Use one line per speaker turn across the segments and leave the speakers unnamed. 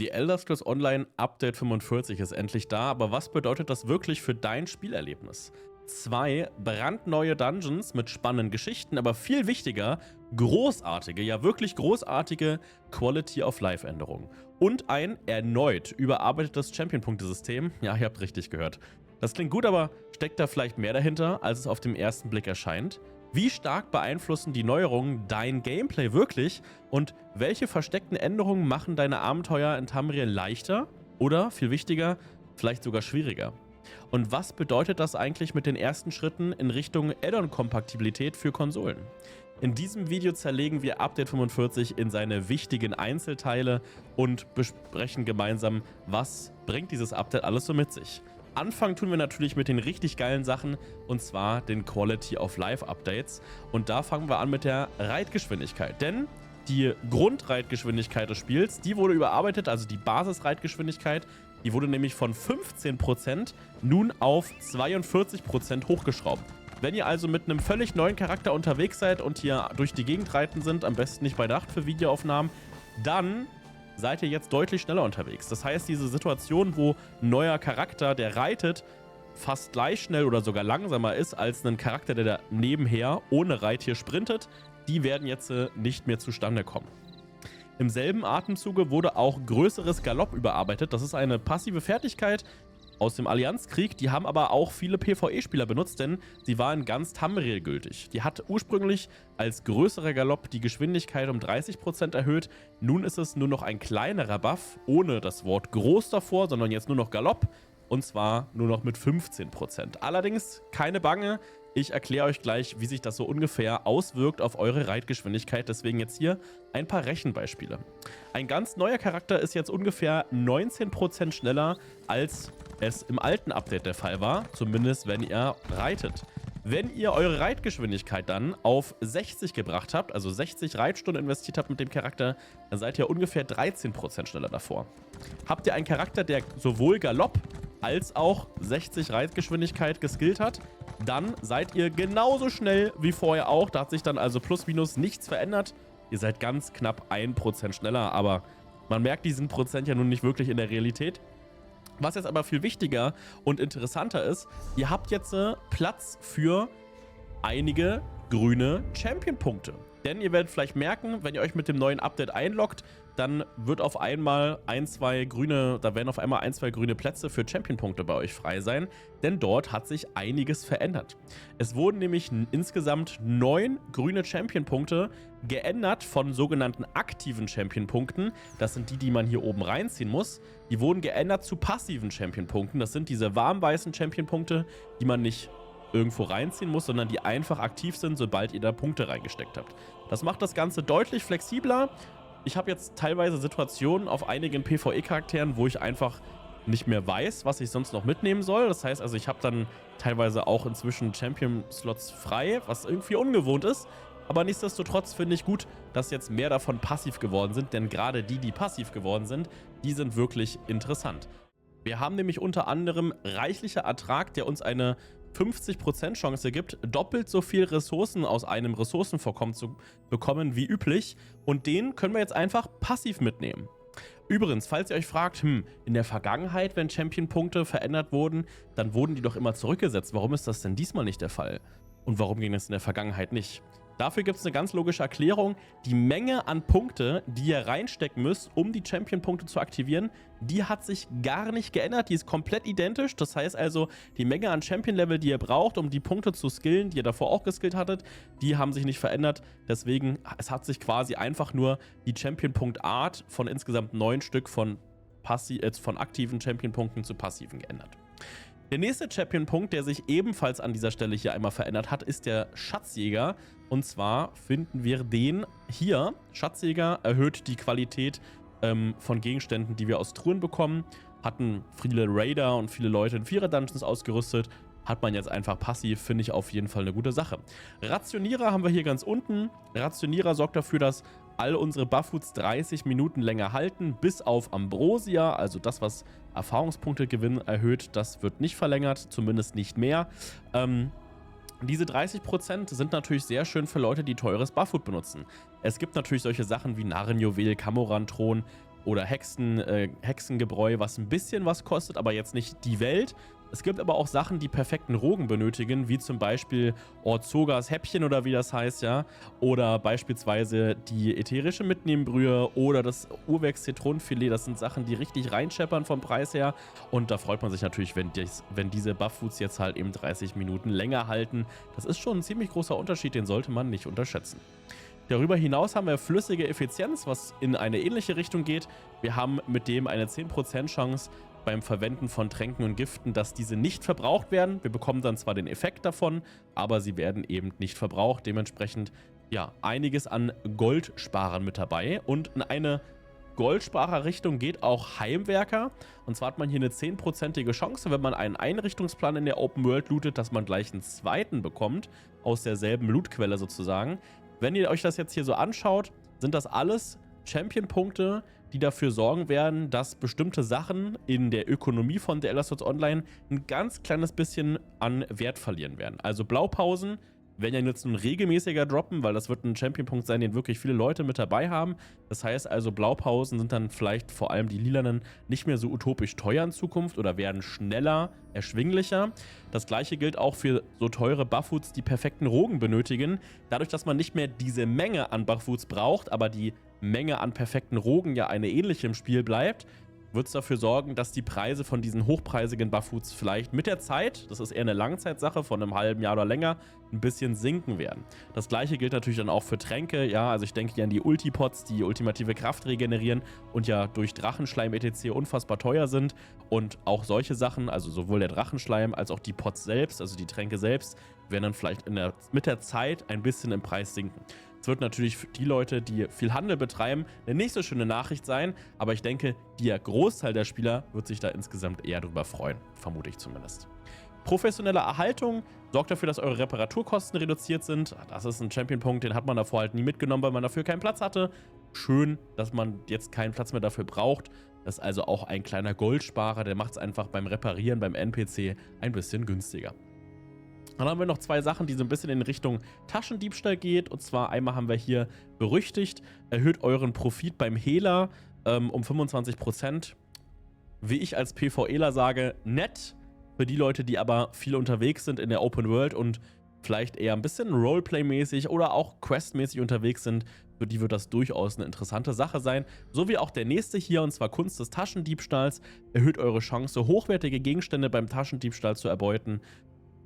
The Elder Scrolls Online Update 45 ist endlich da, aber was bedeutet das wirklich für dein Spielerlebnis? 2 brandneue Dungeons mit spannenden Geschichten, aber viel wichtiger, großartige, ja wirklich großartige Quality-of-Life-Änderungen. Und ein erneut überarbeitetes Champion-Punktesystem. Ja, ihr habt richtig gehört. Das klingt gut, aber steckt da vielleicht mehr dahinter, als es auf den ersten Blick erscheint? Wie stark beeinflussen die Neuerungen dein Gameplay wirklich und welche versteckten Änderungen machen deine Abenteuer in Tamriel leichter oder, viel wichtiger, vielleicht sogar schwieriger? Und was bedeutet das eigentlich mit den ersten Schritten in Richtung Add-on-Kompatibilität für Konsolen? In diesem Video zerlegen wir Update 45 in seine wichtigen Einzelteile und besprechen gemeinsam, was bringt dieses Update alles so mit sich. Anfangen tun wir natürlich mit den richtig geilen Sachen, und zwar den Quality-of-Life-Updates. Und da fangen wir an mit der Reitgeschwindigkeit, denn die Grundreitgeschwindigkeit des Spiels, die wurde überarbeitet, also die Basisreitgeschwindigkeit, die wurde nämlich von 15% nun auf 42% hochgeschraubt. Wenn ihr also mit einem völlig neuen Charakter unterwegs seid und hier durch die Gegend reiten sind, am besten nicht bei Nacht für Videoaufnahmen, dann seid ihr jetzt deutlich schneller unterwegs. Das heißt, diese Situation, wo ein neuer Charakter, der reitet, fast gleich schnell oder sogar langsamer ist als ein Charakter, der da nebenher ohne Reittier sprintet, die werden jetzt nicht mehr zustande kommen. Im selben Atemzuge wurde auch größeres Galopp überarbeitet. Das ist eine passive Fertigkeit aus dem Allianzkrieg. Die haben aber auch viele PvE-Spieler benutzt, denn sie war in ganz Tamriel gültig. Die hat ursprünglich als größerer Galopp die Geschwindigkeit um 30% erhöht. Nun ist es nur noch ein kleinerer Buff, ohne das Wort groß davor, sondern jetzt nur noch Galopp. Und zwar nur noch mit 15%. Allerdings keine Bange, ich erkläre euch gleich, wie sich das so ungefähr auswirkt auf eure Reitgeschwindigkeit. Deswegen jetzt hier ein paar Rechenbeispiele. Ein ganz neuer Charakter ist jetzt ungefähr 19% schneller, als es im alten Update der Fall war. Zumindest wenn ihr reitet. Wenn ihr eure Reitgeschwindigkeit dann auf 60 gebracht habt, also 60 Reitstunden investiert habt mit dem Charakter, dann seid ihr ungefähr 13% schneller davor. Habt ihr einen Charakter, der sowohl Galopp als auch 60 Reitgeschwindigkeit geskillt hat, dann seid ihr genauso schnell wie vorher auch. Da hat sich dann also plus minus nichts verändert. Ihr seid ganz knapp 1% schneller, aber man merkt diesen Prozent ja nun nicht wirklich in der Realität. Was jetzt aber viel wichtiger und interessanter ist, ihr habt jetzt Platz für einige grüne Champion-Punkte. Denn ihr werdet vielleicht merken, wenn ihr euch mit dem neuen Update einloggt, dann wird auf einmal da werden auf einmal ein, zwei grüne Plätze für Champion-Punkte bei euch frei sein, denn dort hat sich einiges verändert. Es wurden nämlich insgesamt 9 grüne Champion-Punkte geändert von sogenannten aktiven Champion-Punkten. Das sind die, die man hier oben reinziehen muss. Die wurden geändert zu passiven Champion-Punkten. Das sind diese warm-weißen Champion-Punkte, die man nicht irgendwo reinziehen muss, sondern die einfach aktiv sind, sobald ihr da Punkte reingesteckt habt. Das macht das Ganze deutlich flexibler. Ich habe jetzt teilweise Situationen auf einigen PvE-Charakteren, wo ich einfach nicht mehr weiß, was ich sonst noch mitnehmen soll. Das heißt also, ich habe dann teilweise auch inzwischen Champion-Slots frei, was irgendwie ungewohnt ist. Aber nichtsdestotrotz finde ich gut, dass jetzt mehr davon passiv geworden sind, denn gerade die, die passiv geworden sind, die sind wirklich interessant. Wir haben nämlich unter anderem reichlicher Ertrag, der uns eine 50% Chance gibt, doppelt so viel Ressourcen aus einem Ressourcenvorkommen zu bekommen wie üblich. Und den können wir jetzt einfach passiv mitnehmen. Übrigens, falls ihr euch fragt, in der Vergangenheit, wenn Champion-Punkte verändert wurden, dann wurden die doch immer zurückgesetzt. Warum ist das denn diesmal nicht der Fall? Und warum ging das in der Vergangenheit nicht? Dafür gibt es eine ganz logische Erklärung. Die Menge an Punkte, die ihr reinstecken müsst, um die Champion-Punkte zu aktivieren, die hat sich gar nicht geändert. Die ist komplett identisch. Das heißt also, die Menge an Champion-Level, die ihr braucht, um die Punkte zu skillen, die ihr davor auch geskillt hattet, die haben sich nicht verändert. Deswegen, es hat sich quasi einfach nur die Champion-Punkt-Art von insgesamt 9 Stück von aktiven Champion-Punkten zu passiven geändert. Der nächste Champion-Punkt, der sich ebenfalls an dieser Stelle hier einmal verändert hat, ist der Schatzjäger. Und zwar finden wir den hier. Schatzjäger erhöht die Qualität von Gegenständen, die wir aus Truhen bekommen. Hatten viele Raider und viele Leute in 4er-Dungeons ausgerüstet. Hat man jetzt einfach passiv, finde ich auf jeden Fall eine gute Sache. Rationierer haben wir hier ganz unten. Rationierer sorgt dafür, dass all unsere Buffoots 30 Minuten länger halten, bis auf Ambrosia, also das, was Erfahrungspunktegewinn erhöht, das wird nicht verlängert, zumindest nicht mehr. Diese 30% sind natürlich sehr schön für Leute, die teures Buffoot benutzen. Es gibt natürlich solche Sachen wie Narrenjuwel, Camoran-Thron, oder Hexengebräu, was ein bisschen was kostet, aber jetzt nicht die Welt. Es gibt aber auch Sachen, die perfekten Rogen benötigen, wie zum Beispiel Orzogas Häppchen oder wie das heißt, ja. Oder beispielsweise die ätherische Mitnehmbrühe oder das Urwerks Zitronenfilet. Das sind Sachen, die richtig reinscheppern vom Preis her. Und da freut man sich natürlich, wenn diese Buff-Foods jetzt halt eben 30 Minuten länger halten. Das ist schon ein ziemlich großer Unterschied, den sollte man nicht unterschätzen. Darüber hinaus haben wir flüssige Effizienz, was in eine ähnliche Richtung geht. Wir haben mit dem eine 10% Chance beim Verwenden von Tränken und Giften, dass diese nicht verbraucht werden. Wir bekommen dann zwar den Effekt davon, aber sie werden eben nicht verbraucht. Dementsprechend, ja, einiges an Goldsparern mit dabei. Und in eine Goldsparer-Richtung geht auch Heimwerker. Und zwar hat man hier eine 10%ige Chance, wenn man einen Einrichtungsplan in der Open World lootet, dass man gleich einen zweiten bekommt, aus derselben Lootquelle sozusagen. Wenn ihr euch das jetzt hier so anschaut, sind das alles Champion-Punkte, die dafür sorgen werden, dass bestimmte Sachen in der Ökonomie von The Elder Scrolls Online ein ganz kleines bisschen an Wert verlieren werden. Also Blaupausen werden ja jetzt nun regelmäßiger droppen, weil das wird ein Champion-Punkt sein, den wirklich viele Leute mit dabei haben. Das heißt also, Blaupausen sind dann vielleicht vor allem die lilanen nicht mehr so utopisch teuer in Zukunft oder werden schneller, erschwinglicher. Das gleiche gilt auch für so teure Buff-Foods, die perfekten Rogen benötigen. Dadurch, dass man nicht mehr diese Menge an Buff-Foods braucht, aber die Menge an perfekten Rogen ja eine ähnliche im Spiel bleibt, wird es dafür sorgen, dass die Preise von diesen hochpreisigen Buff-Foods vielleicht mit der Zeit, das ist eher eine Langzeitsache von einem halben Jahr oder länger, ein bisschen sinken werden. Das gleiche gilt natürlich dann auch für Tränke, ja, also ich denke hier an die Ultipots, die ultimative Kraft regenerieren und ja durch Drachenschleim etc. unfassbar teuer sind, und auch solche Sachen, also sowohl der Drachenschleim als auch die Pots selbst, also die Tränke selbst, werden dann vielleicht mit der Zeit ein bisschen im Preis sinken. Es wird natürlich für die Leute, die viel Handel betreiben, eine nicht so schöne Nachricht sein, aber ich denke, der Großteil der Spieler wird sich da insgesamt eher drüber freuen, vermute ich zumindest. Professionelle Erhaltung sorgt dafür, dass eure Reparaturkosten reduziert sind. Das ist ein Champion-Punkt, den hat man davor halt nie mitgenommen, weil man dafür keinen Platz hatte. Schön, dass man jetzt keinen Platz mehr dafür braucht. Das ist also auch ein kleiner Goldsparer, der macht es einfach beim Reparieren beim NPC ein bisschen günstiger. Dann haben wir noch zwei Sachen, die so ein bisschen in Richtung Taschendiebstahl geht. Und zwar einmal haben wir hier berüchtigt, erhöht euren Profit beim Hehler um 25%. Wie ich als PvEler sage, nett. Für die Leute, die aber viel unterwegs sind in der Open World und vielleicht eher ein bisschen Roleplay-mäßig oder auch Quest-mäßig unterwegs sind, für die wird das durchaus eine interessante Sache sein. So wie auch der nächste hier, und zwar Kunst des Taschendiebstahls, erhöht eure Chance, hochwertige Gegenstände beim Taschendiebstahl zu erbeuten.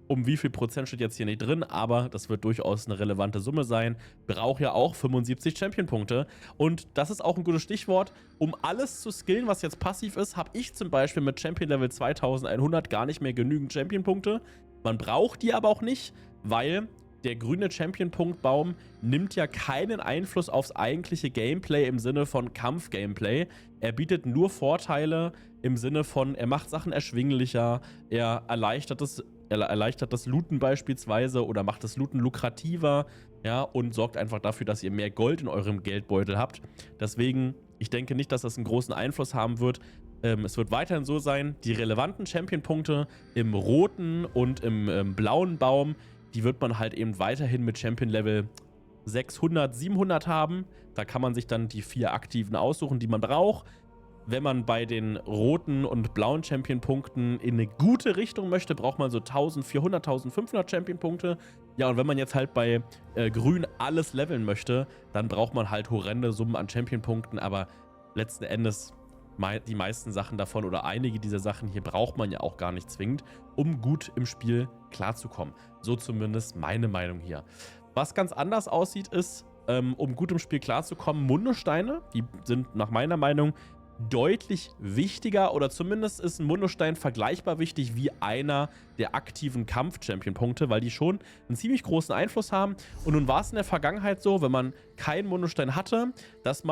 Um wie viel Prozent steht jetzt hier nicht drin, aber das wird durchaus eine relevante Summe sein. Braucht ja auch 75 Champion-Punkte. Und das ist auch ein gutes Stichwort. Um alles zu skillen, was jetzt passiv ist, habe ich zum Beispiel mit Champion-Level 2100 gar nicht mehr genügend Champion-Punkte. Man braucht die aber auch nicht, weil der grüne Champion-Punkt-Baum nimmt ja keinen Einfluss aufs eigentliche Gameplay im Sinne von Kampf-Gameplay. Er bietet nur Vorteile im Sinne von, er macht Sachen erschwinglicher, er erleichtert das Looten beispielsweise oder macht das Looten lukrativer, ja, und sorgt einfach dafür, dass ihr mehr Gold in eurem Geldbeutel habt. Deswegen, ich denke nicht, dass das einen großen Einfluss haben wird. Es wird weiterhin so sein, die relevanten Champion-Punkte im roten und im blauen Baum, die wird man halt eben weiterhin mit Champion-Level 600, 700 haben. Da kann man sich dann die 4 aktiven aussuchen, die man braucht. Wenn man bei den roten und blauen Champion-Punkten in eine gute Richtung möchte, braucht man so 1400, 1500 Champion-Punkte. Ja, und wenn man jetzt halt bei grün alles leveln möchte, dann braucht man halt horrende Summen an Champion-Punkten. Aber letzten Endes, die meisten Sachen davon oder einige dieser Sachen hier braucht man ja auch gar nicht zwingend, um gut im Spiel klarzukommen. So zumindest meine Meinung hier. Was ganz anders aussieht, ist, um gut im Spiel klarzukommen, Mundosteine, die sind nach meiner Meinung deutlich wichtiger, oder zumindest ist ein Mundostein vergleichbar wichtig wie einer der aktiven Kampf-Champion-Punkte, weil die schon einen ziemlich großen Einfluss haben. Und nun war es in der Vergangenheit so, wenn man keinen Mundostein hatte, dass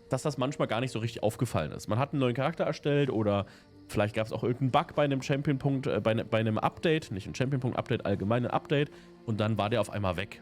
das manchmal gar nicht so richtig aufgefallen ist. Man hat einen neuen Charakter erstellt oder vielleicht gab es auch irgendeinen Bug bei einem Champion-Punkt, bei einem Update, nicht ein Champion-Punkt-Update, allgemein ein Update, und dann war der auf einmal weg.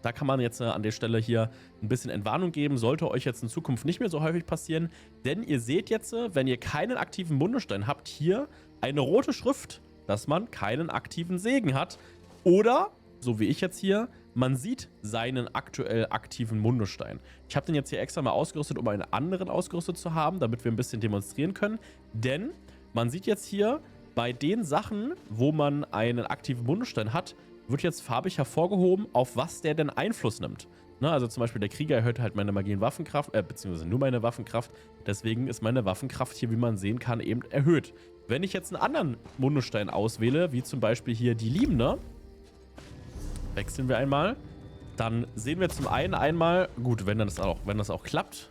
Da kann man jetzt an der Stelle hier ein bisschen Entwarnung geben, sollte euch jetzt in Zukunft nicht mehr so häufig passieren, denn ihr seht jetzt, wenn ihr keinen aktiven Mundostein habt, hier eine rote Schrift, dass man keinen aktiven Segen hat, oder, so wie ich jetzt hier, man sieht seinen aktuell aktiven Mundusstein. Ich habe den jetzt hier extra mal ausgerüstet, um einen anderen ausgerüstet zu haben, damit wir ein bisschen demonstrieren können. Denn man sieht jetzt hier, bei den Sachen, wo man einen aktiven Mundusstein hat, wird jetzt farbig hervorgehoben, auf was der denn Einfluss nimmt. Ne, also zum Beispiel der Krieger erhöht halt meine Magie- und Waffenkraft, beziehungsweise nur meine Waffenkraft. Deswegen ist meine Waffenkraft hier, wie man sehen kann, eben erhöht. Wenn ich jetzt einen anderen Mundusstein auswähle, wie zum Beispiel hier die Liebende, wechseln wir einmal, dann sehen wir zum einen einmal, gut, wenn das auch klappt,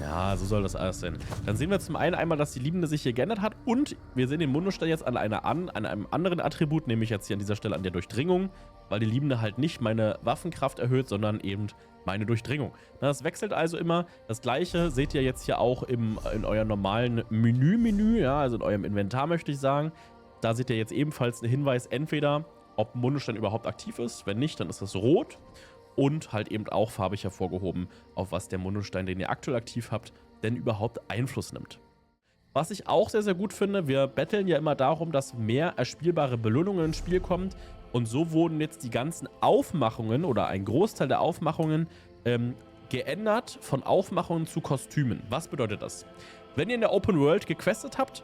ja, so soll das alles sein. Dann sehen wir zum einen einmal, dass die Liebende sich hier geändert hat und wir sehen den Mundusstein jetzt an einem anderen Attribut, nämlich jetzt hier an dieser Stelle an der Durchdringung, weil die Liebende halt nicht meine Waffenkraft erhöht, sondern eben meine Durchdringung. Das wechselt also immer. Das gleiche seht ihr jetzt hier auch in eurem normalen Menü, ja, also in eurem Inventar möchte ich sagen. Da seht ihr jetzt ebenfalls einen Hinweis, entweder ob ein Mundusstein überhaupt aktiv ist, wenn nicht, dann ist das rot. Und halt eben auch farbig hervorgehoben, auf was der Mundusstein, den ihr aktuell aktiv habt, denn überhaupt Einfluss nimmt. Was ich auch sehr, sehr gut finde, wir betteln ja immer darum, dass mehr erspielbare Belohnungen ins Spiel kommt. Und so wurden jetzt die ganzen Aufmachungen oder ein Großteil der Aufmachungen geändert von Aufmachungen zu Kostümen. Was bedeutet das? Wenn ihr in der Open World gequestet habt,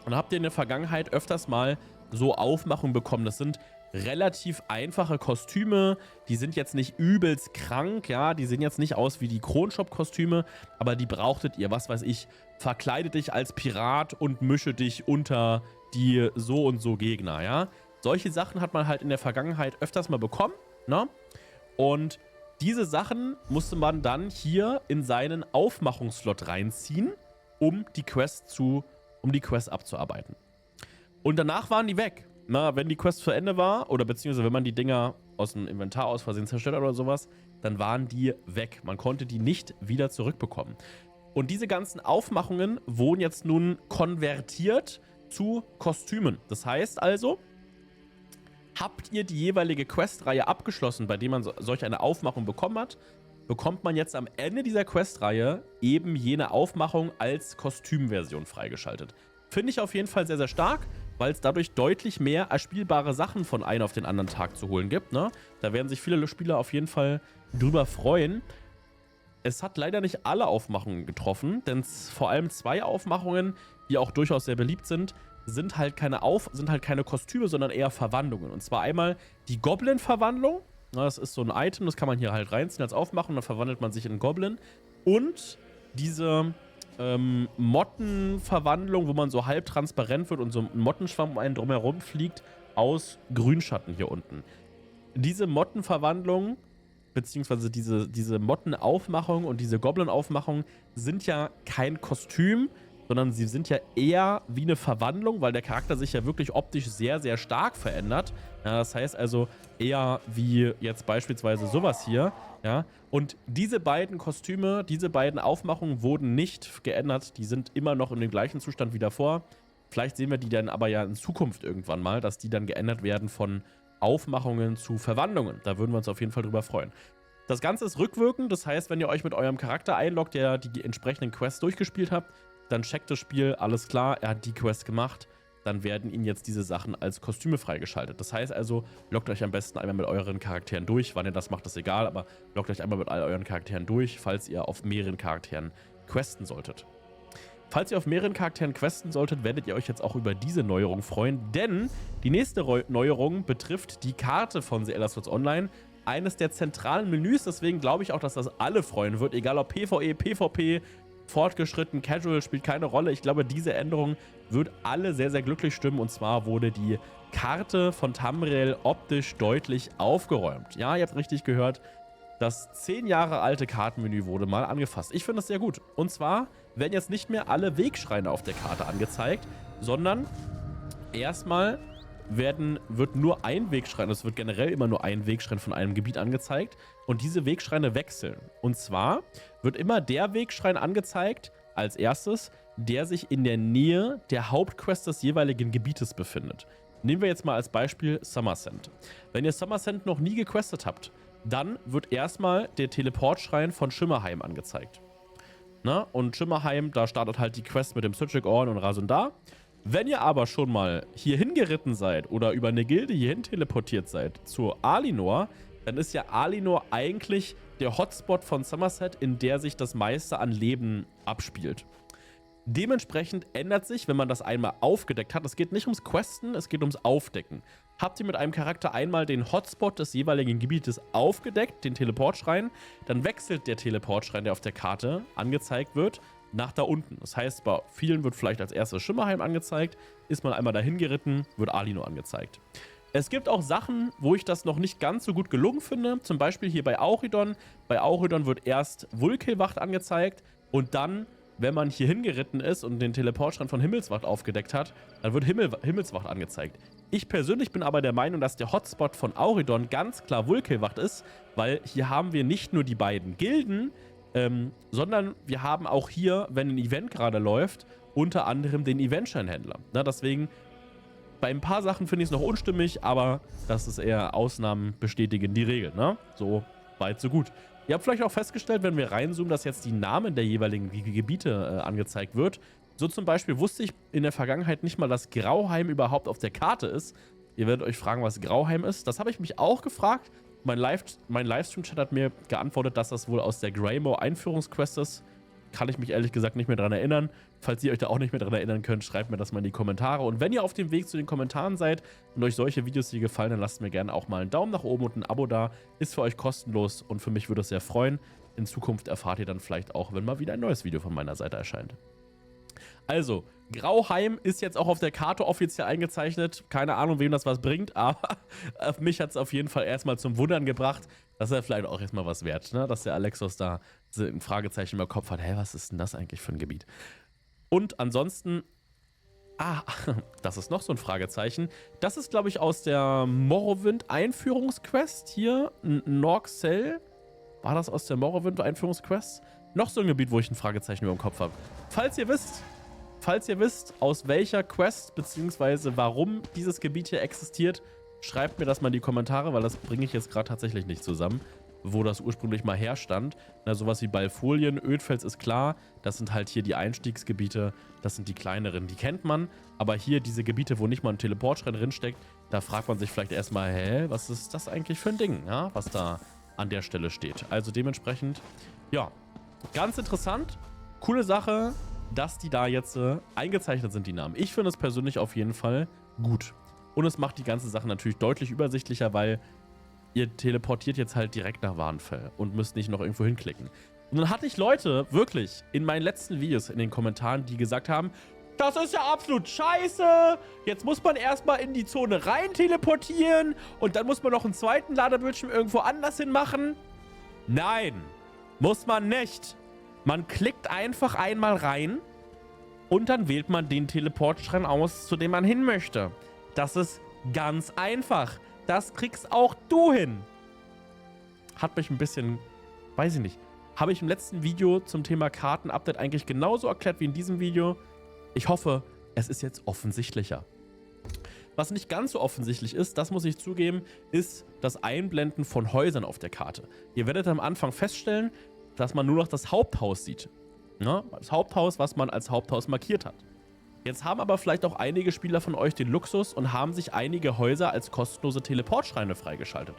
dann habt ihr in der Vergangenheit öfters mal so Aufmachungen bekommen. Das sind relativ einfache Kostüme, die sind jetzt nicht übelst krank, ja, die sehen jetzt nicht aus wie die Kronshop-Kostüme, aber die brauchtet ihr, was weiß ich, verkleide dich als Pirat und mische dich unter die so und so Gegner, ja. Solche Sachen hat man halt in der Vergangenheit öfters mal bekommen, ne? Und diese Sachen musste man dann hier in seinen Aufmachungsslot reinziehen, um die Quest abzuarbeiten. Und danach waren die weg. Na, wenn die Quest zu Ende war, oder beziehungsweise wenn man die Dinger aus dem Inventar aus Versehen zerstört hat oder sowas, dann waren die weg. Man konnte die nicht wieder zurückbekommen. Und diese ganzen Aufmachungen wurden jetzt nun konvertiert zu Kostümen. Das heißt also, habt ihr die jeweilige Questreihe abgeschlossen, bei der man solch eine Aufmachung bekommen hat, bekommt man jetzt am Ende dieser Questreihe eben jene Aufmachung als Kostümversion freigeschaltet. Finde ich auf jeden Fall sehr, sehr stark, weil es dadurch deutlich mehr erspielbare Sachen von einem auf den anderen Tag zu holen gibt. Ne? Da werden sich viele Spieler auf jeden Fall drüber freuen. Es hat leider nicht alle Aufmachungen getroffen, denn vor allem 2 Aufmachungen, die auch durchaus sehr beliebt sind, sind halt keine Kostüme, sondern eher Verwandlungen. Und zwar einmal die Goblin-Verwandlung. Das ist so ein Item, das kann man hier halt reinziehen als Aufmachung, dann verwandelt man sich in einen Goblin. Und diese Mottenverwandlung, wo man so halb transparent wird und so ein Mottenschwamm um einen drumherum fliegt, aus Grünschatten hier unten. Diese Mottenverwandlung, beziehungsweise diese Mottenaufmachung und diese Goblin-Aufmachung sind ja kein Kostüm, sondern sie sind ja eher wie eine Verwandlung, weil der Charakter sich ja wirklich optisch sehr, sehr stark verändert. Ja, das heißt also eher wie jetzt beispielsweise sowas hier. Ja, und diese beiden Kostüme, diese beiden Aufmachungen wurden nicht geändert. Die sind immer noch in dem gleichen Zustand wie davor. Vielleicht sehen wir die dann aber ja in Zukunft irgendwann mal, dass die dann geändert werden von Aufmachungen zu Verwandlungen. Da würden wir uns auf jeden Fall drüber freuen. Das Ganze ist rückwirkend. Das heißt, wenn ihr euch mit eurem Charakter einloggt, der die entsprechenden Quests durchgespielt habt, dann checkt das Spiel, alles klar, er hat die Quest gemacht, dann werden ihnen jetzt diese Sachen als Kostüme freigeschaltet. Das heißt also, loggt euch am besten einmal mit euren Charakteren durch. Wann ihr das macht, ist egal, aber loggt euch einmal mit all euren Charakteren durch, falls ihr auf mehreren Charakteren questen solltet. Falls ihr auf mehreren Charakteren questen solltet, werdet ihr euch jetzt auch über diese Neuerung freuen, denn die nächste Neuerung betrifft die Karte von The Elder Scrolls Online, eines der zentralen Menüs, deswegen glaube ich auch, dass das alle freuen wird, egal ob PvE, PvP, fortgeschritten, Casual, spielt keine Rolle. Ich glaube, diese Änderung wird alle sehr, sehr glücklich stimmen. Und zwar wurde die Karte von Tamriel optisch deutlich aufgeräumt. Ja, ihr habt richtig gehört. Das 10 Jahre alte Kartenmenü wurde mal angefasst. Ich finde das sehr gut. Und zwar werden jetzt nicht mehr alle Wegschreine auf der Karte angezeigt, sondern erstmal wird nur ein Wegschrein, es wird generell immer nur ein Wegschrein von einem Gebiet angezeigt und diese Wegschreine wechseln. Und zwar wird immer der Wegschrein angezeigt als erstes, der sich in der Nähe der Hauptquest des jeweiligen Gebietes befindet. Nehmen wir jetzt mal als Beispiel Summerscent. Wenn ihr Summerscent noch nie gequestet habt, dann wird erstmal der Teleportschrein von Shimmerheim angezeigt. Na? Und Shimmerheim, da startet halt die Quest mit dem Cedric Orn und Razundar. Wenn ihr aber schon mal hier hingeritten seid oder über eine Gilde hierhin teleportiert seid zu Alienor, dann ist ja Alienor eigentlich der Hotspot von Summerset, in der sich das meiste an Leben abspielt. Dementsprechend ändert sich, wenn man das einmal aufgedeckt hat, es geht nicht ums Questen, es geht ums Aufdecken. Habt ihr mit einem Charakter einmal den Hotspot des jeweiligen Gebietes aufgedeckt, den Teleportschrein, dann wechselt der Teleportschrein, der auf der Karte angezeigt wird, nach da unten. Das heißt, bei vielen wird vielleicht als erstes Schimmerheim angezeigt, ist man einmal dahin geritten, wird Alienor angezeigt. Es gibt auch Sachen, wo ich das noch nicht ganz so gut gelungen finde, zum Beispiel hier bei Auridon. Bei Auridon wird erst Vulkilwacht angezeigt und dann, wenn man hier hingeritten ist und den Teleportschrein von Himmelswacht aufgedeckt hat, dann wird Himmelswacht angezeigt. Ich persönlich bin aber der Meinung, dass der Hotspot von Auridon ganz klar Vulkilwacht ist, weil hier haben wir nicht nur die beiden Gilden, sondern wir haben auch hier, wenn ein Event gerade läuft, unter anderem den Eventscheinhändler. Deswegen, bei ein paar Sachen finde ich es noch unstimmig, aber das ist eher Ausnahmen bestätigen die Regel. Ne? So weit, so gut. Ihr habt vielleicht auch festgestellt, wenn wir reinzoomen, dass jetzt die Namen der jeweiligen Gebiete angezeigt wird. So zum Beispiel wusste ich in der Vergangenheit nicht mal, dass Grauheim überhaupt auf der Karte ist. Ihr werdet euch fragen, was Grauheim ist. Das habe ich mich auch gefragt. Mein Livestream-Chat hat mir geantwortet, dass das wohl aus der Greymore Einführungsquest ist. Kann ich mich ehrlich gesagt nicht mehr daran erinnern. Falls ihr euch da auch nicht mehr daran erinnern könnt, schreibt mir das mal in die Kommentare. Und wenn ihr auf dem Weg zu den Kommentaren seid und euch solche Videos hier gefallen, dann lasst mir gerne auch mal einen Daumen nach oben und ein Abo da. Ist für euch kostenlos und für mich würde es sehr freuen. In Zukunft erfahrt ihr dann vielleicht auch, wenn mal wieder ein neues Video von meiner Seite erscheint. Also, Grauheim ist jetzt auch auf der Karte offiziell eingezeichnet. Keine Ahnung, wem das was bringt, aber mich hat es auf jeden Fall erstmal zum Wundern gebracht. Das ist ja vielleicht auch erstmal was wert, ne? Dass der Alexos da ein Fragezeichen im Kopf hat. Hä, was ist denn das eigentlich für ein Gebiet? Und ansonsten, das ist noch so ein Fragezeichen. Das ist, glaube ich, aus der Morrowind-Einführungsquest hier. Norxel. War das aus der Morrowind-Einführungsquest? Noch so ein Gebiet, wo ich ein Fragezeichen über dem Kopf habe. Falls ihr wisst, aus welcher Quest bzw. warum dieses Gebiet hier existiert, schreibt mir das mal in die Kommentare, weil das bringe ich jetzt gerade tatsächlich nicht zusammen, wo das ursprünglich mal herstand. Na, sowas wie Balfolien, Ödfels ist klar, das sind halt hier die Einstiegsgebiete, das sind die kleineren, die kennt man. Aber hier diese Gebiete, wo nicht mal ein Teleportschrein drinsteckt, da fragt man sich vielleicht erstmal, hä, was ist das eigentlich für ein Ding, ja, was da an der Stelle steht. Also dementsprechend, ja, ganz interessant, coole Sache, dass die da jetzt eingezeichnet sind, die Namen. Ich finde es persönlich auf jeden Fall gut. Und es macht die ganze Sache natürlich deutlich übersichtlicher, weil ihr teleportiert jetzt halt direkt nach Warnfell und müsst nicht noch irgendwo hinklicken. Und dann hatte ich Leute, wirklich, in meinen letzten Videos in den Kommentaren, die gesagt haben, das ist ja absolut scheiße, jetzt muss man erstmal in die Zone rein teleportieren und dann muss man noch einen zweiten Ladebildschirm irgendwo anders hin machen. Nein, muss man nicht. Man klickt einfach einmal rein und dann wählt man den Teleportschrein aus, zu dem man hin möchte. Das ist ganz einfach. Das kriegst auch du hin. Hat mich ein bisschen, weiß ich nicht, habe ich im letzten Video zum Thema Karten-Update eigentlich genauso erklärt wie in diesem Video. Ich hoffe, es ist jetzt offensichtlicher. Was nicht ganz so offensichtlich ist, das muss ich zugeben, ist das Einblenden von Häusern auf der Karte. Ihr werdet am Anfang feststellen, dass man nur noch das Haupthaus sieht. Ja, das Haupthaus, was man als Haupthaus markiert hat. Jetzt haben aber vielleicht auch einige Spieler von euch den Luxus und haben sich einige Häuser als kostenlose Teleportschreine freigeschaltet.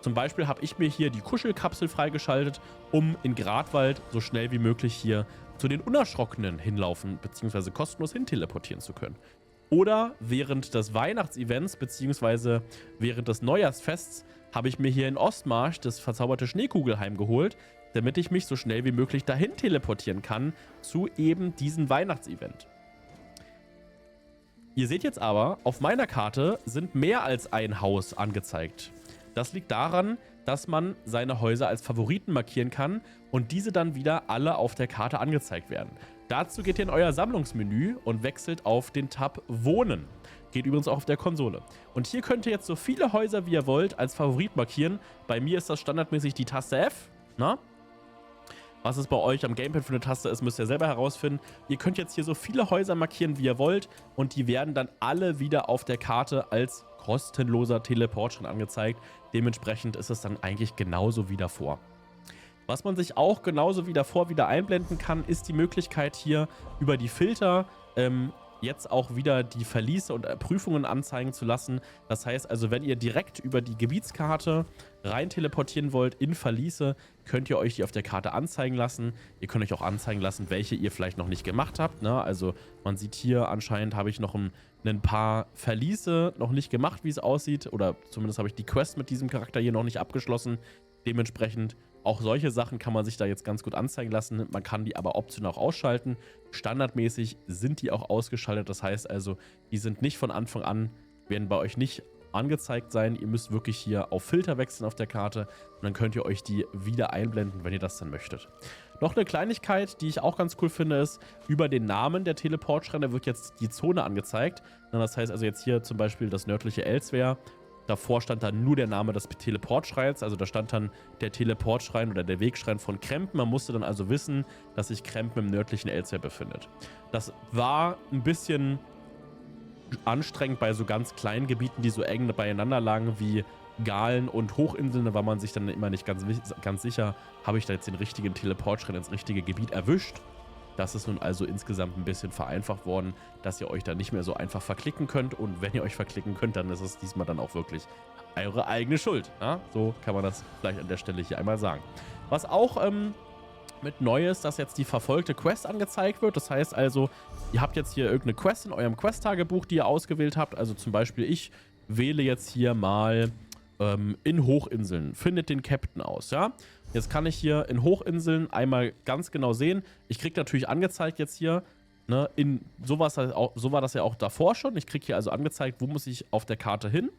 Zum Beispiel habe ich mir hier die Kuschelkapsel freigeschaltet, um in Gradwald so schnell wie möglich hier zu den Unerschrockenen hinlaufen bzw. kostenlos hin teleportieren zu können. Oder während des Weihnachtsevents bzw. während des Neujahrsfests habe ich mir hier in Ostmarsch das verzauberte Schneekugelheim geholt, damit ich mich so schnell wie möglich dahin teleportieren kann zu eben diesem Weihnachtsevent. Ihr seht jetzt aber, auf meiner Karte sind mehr als ein Haus angezeigt. Das liegt daran, dass man seine Häuser als Favoriten markieren kann und diese dann wieder alle auf der Karte angezeigt werden. Dazu geht ihr in euer Sammlungsmenü und wechselt auf den Tab Wohnen. Geht übrigens auch auf der Konsole. Und hier könnt ihr jetzt so viele Häuser, wie ihr wollt, als Favorit markieren. Bei mir ist das standardmäßig die Taste F. Na? Was es bei euch am Gamepad für eine Taste ist, müsst ihr selber herausfinden. Ihr könnt jetzt hier so viele Häuser markieren, wie ihr wollt. Und die werden dann alle wieder auf der Karte als kostenloser Teleportschrein angezeigt. Dementsprechend ist es dann eigentlich genauso wie davor. Was man sich auch genauso wie davor wieder einblenden kann, ist die Möglichkeit hier über die Filter jetzt auch wieder die Verliese und Prüfungen anzeigen zu lassen. Das heißt also, wenn ihr direkt über die Gebietskarte rein teleportieren wollt in Verliese, könnt ihr euch die auf der Karte anzeigen lassen. Ihr könnt euch auch anzeigen lassen, welche ihr vielleicht noch nicht gemacht habt. Ne? Also man sieht hier, anscheinend habe ich noch ein paar Verliese noch nicht gemacht, wie es aussieht. Oder zumindest habe ich die Quest mit diesem Charakter hier noch nicht abgeschlossen. Dementsprechend auch solche Sachen kann man sich da jetzt ganz gut anzeigen lassen. Man kann die aber optional auch ausschalten. Standardmäßig sind die auch ausgeschaltet. Das heißt also, die sind nicht von Anfang an, werden bei euch nicht angezeigt sein. Ihr müsst wirklich hier auf Filter wechseln auf der Karte und dann könnt ihr euch die wieder einblenden, wenn ihr das dann möchtet. Noch eine Kleinigkeit, die ich auch ganz cool finde, ist, über den Namen der Teleportschreine wird jetzt die Zone angezeigt. Das heißt also jetzt hier zum Beispiel das nördliche Elsewhere. Davor stand dann nur der Name des Teleportschreins, also da stand dann der Teleportschrein oder der Wegschrein von Krempen. Man musste dann also wissen, dass sich Krempen im nördlichen Elsewhere befindet. Das war ein bisschen anstrengend bei so ganz kleinen Gebieten, die so eng beieinander lagen wie Galen und Hochinseln. Da war man sich dann immer nicht ganz sicher, habe ich da jetzt den richtigen Teleportschrein ins richtige Gebiet erwischt. Das ist nun also insgesamt ein bisschen vereinfacht worden, dass ihr euch da nicht mehr so einfach verklicken könnt. Und wenn ihr euch verklicken könnt, dann ist es diesmal dann auch wirklich eure eigene Schuld. Ja? So kann man das vielleicht an der Stelle hier einmal sagen. Was auch mit neu ist, dass jetzt die verfolgte Quest angezeigt wird. Das heißt also, ihr habt jetzt hier irgendeine Quest in eurem Quest-Tagebuch, die ihr ausgewählt habt. Also zum Beispiel, ich wähle jetzt hier mal in Hochinseln. Findet den Captain aus, ja? Jetzt kann ich hier in Hochinseln einmal ganz genau sehen. Ich kriege natürlich angezeigt jetzt hier, ne, so war das ja auch davor schon. Ich kriege hier also angezeigt, wo muss ich auf der Karte hin.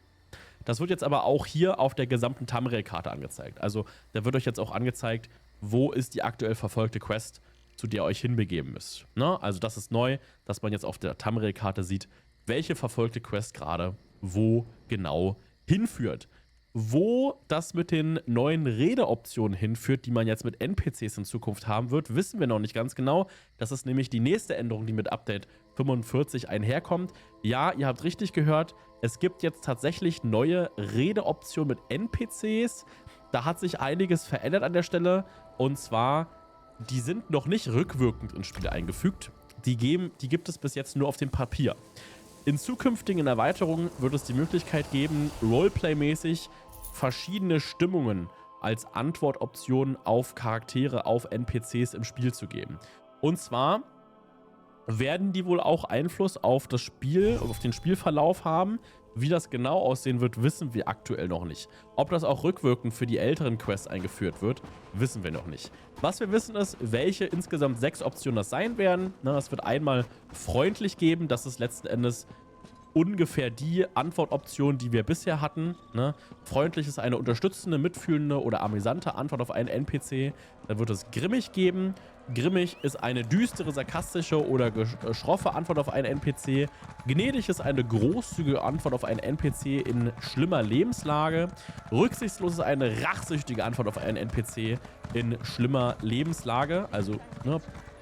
Das wird jetzt aber auch hier auf der gesamten Tamriel-Karte angezeigt. Also da wird euch jetzt auch angezeigt, wo ist die aktuell verfolgte Quest, zu der ihr euch hinbegeben müsst. Ne? Also das ist neu, dass man jetzt auf der Tamriel-Karte sieht, welche verfolgte Quest gerade wo genau hinführt. Wo das mit den neuen Redeoptionen hinführt, die man jetzt mit NPCs in Zukunft haben wird, wissen wir noch nicht ganz genau. Das ist nämlich die nächste Änderung, die mit Update 45 einherkommt. Ja, ihr habt richtig gehört, es gibt jetzt tatsächlich neue Redeoptionen mit NPCs. Da hat sich einiges verändert an der Stelle. Und zwar, die sind noch nicht rückwirkend ins Spiel eingefügt. Die gibt es bis jetzt nur auf dem Papier. In zukünftigen Erweiterungen wird es die Möglichkeit geben, Roleplay-mäßig verschiedene Stimmungen als Antwortoptionen auf Charaktere, auf NPCs im Spiel zu geben. Und zwar werden die wohl auch Einfluss auf das Spiel, auf den Spielverlauf haben. Wie das genau aussehen wird, wissen wir aktuell noch nicht. Ob das auch rückwirkend für die älteren Quests eingeführt wird, wissen wir noch nicht. Was wir wissen ist, welche insgesamt 6 Optionen das sein werden. Es wird einmal freundlich geben, das ist letzten Endes ungefähr die Antwortoption, die wir bisher hatten. Freundlich ist eine unterstützende, mitfühlende oder amüsante Antwort auf einen NPC. Dann wird es grimmig geben. Grimmig ist eine düstere, sarkastische oder schroffe Antwort auf einen NPC. Gnädig ist eine großzügige Antwort auf einen NPC in schlimmer Lebenslage. Rücksichtslos ist eine rachsüchtige Antwort auf einen NPC in schlimmer Lebenslage. Also,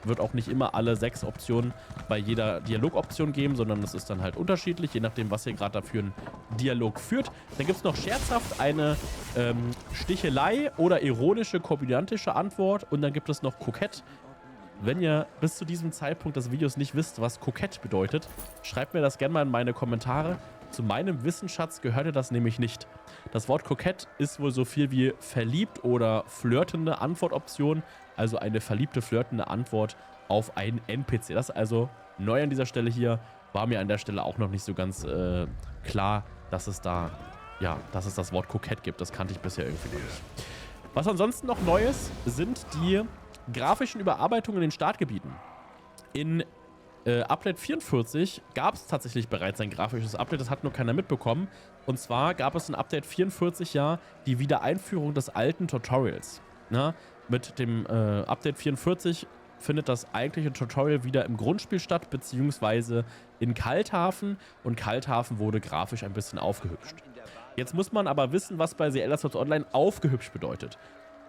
wird auch nicht immer alle 6 Optionen bei jeder Dialogoption geben, sondern es ist dann halt unterschiedlich, je nachdem, was ihr gerade dafür einen Dialog führt. Dann gibt es noch scherzhaft eine Stichelei oder ironische, komödiantische Antwort und dann gibt es noch kokett. Wenn ihr bis zu diesem Zeitpunkt des Videos nicht wisst, was kokett bedeutet, schreibt mir das gerne mal in meine Kommentare. Zu meinem Wissensschatz gehörte das nämlich nicht. Das Wort kokett ist wohl so viel wie verliebt oder flirtende Antwortoption, also eine verliebte, flirtende Antwort auf einen NPC. Das ist also neu an dieser Stelle hier. War mir an der Stelle auch noch nicht so ganz klar, dass es das Wort kokett gibt. Das kannte ich bisher irgendwie nicht. Was ansonsten noch neu ist, sind die grafischen Überarbeitungen in den Startgebieten. In Update 44 gab es tatsächlich bereits ein grafisches Update, das hat nur keiner mitbekommen. Und zwar gab es in Update 44 ja die Wiedereinführung des alten Tutorials. Mit dem Update 44 findet das eigentliche Tutorial wieder im Grundspiel statt, beziehungsweise in Kalthafen. Und Kalthafen wurde grafisch ein bisschen aufgehübscht. Jetzt muss man aber wissen, was bei The Elder Scrolls Online aufgehübscht bedeutet.